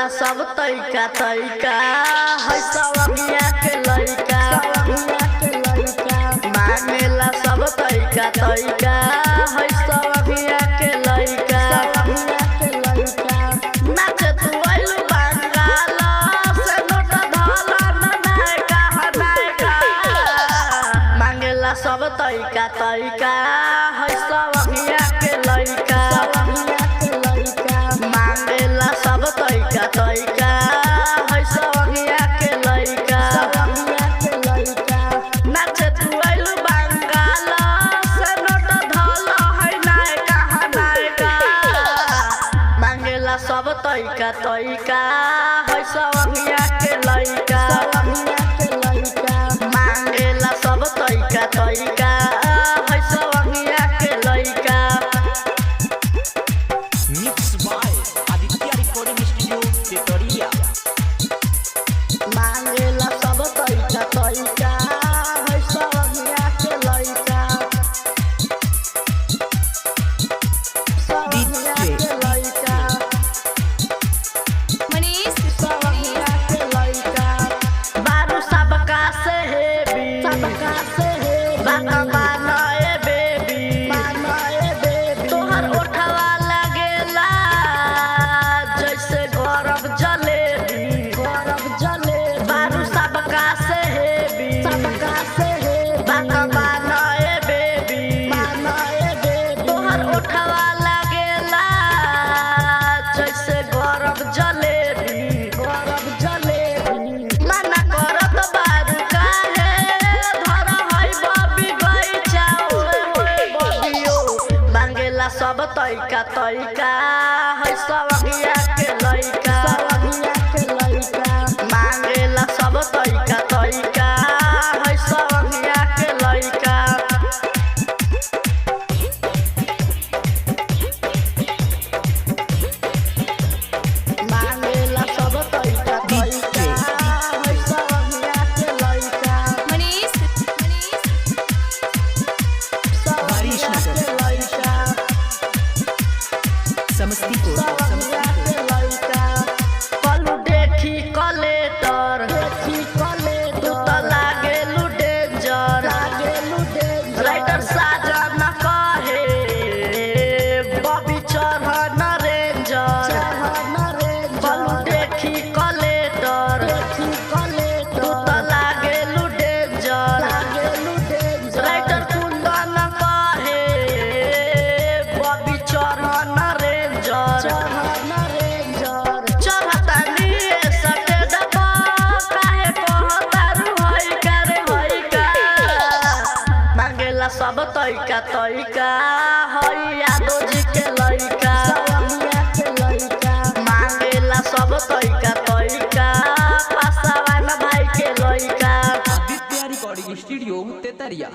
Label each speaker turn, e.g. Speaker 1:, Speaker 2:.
Speaker 1: मांगेला सब तैका तैका है सवगिया के लइका मांगेला सब तैका तैका है सवगिया के लइका नाचे तू आइलू बंगाल से नोट धला नायका नायका मांगेला सब तैका तैका है सवगिया के लइका मांगेला सब तैका तैका है सवगिया के लइका नाचे तू आइलू बंगाल से नोट धला है नायका नायका मांगेला सब तैका तैका है सवगिया के लइका मांगेला सब तैका तैका है सवगिया के लइका
Speaker 2: mix by Aditya recording studio Tetariya
Speaker 1: मांगेला सब तैका तैका है सवगिया के लइका सवगिया के लइका
Speaker 3: मनीष
Speaker 1: सवगिया के लइका बारू सबका से हेबी बाका बानाए बेबी तोहर ओठवा लागेला जैसे गरम जलेबी बारू सबका से हेबी बाका बानाए बेबी तोहर ओठवा लागेला जैसे गरम जलेबी मना करत बारू काहे धर है बबी गई जाओ बबियो मांगेला सब तैका तैका है सवगिया के लइका मांगेला सब तैका तैका है सवगिया के लइका मांगेला सब तैका तैका है सवगिया के लइका
Speaker 3: मनीष
Speaker 1: सवगिया के लइका
Speaker 2: समस्तीपुर
Speaker 1: कलू देखी कलेटर तू त लागेलू डेंजर राइटर साजन कहे बबी चढ़न रेंजर कलू देखी कलेटर तू त लागेलू डेंजर राइटर कुंदन कहे बबी चढ़न रेंजर चढ़तानी सटे डबा काहे कहतारू होइका रे होइका मांगेला सब तैका तैका हई यादो जी के लइका मांगेला सब तैका तैका पासवान भाई के लइका
Speaker 2: आदित्य रिकॉर्डिंग स्टूडियो तेतरिया।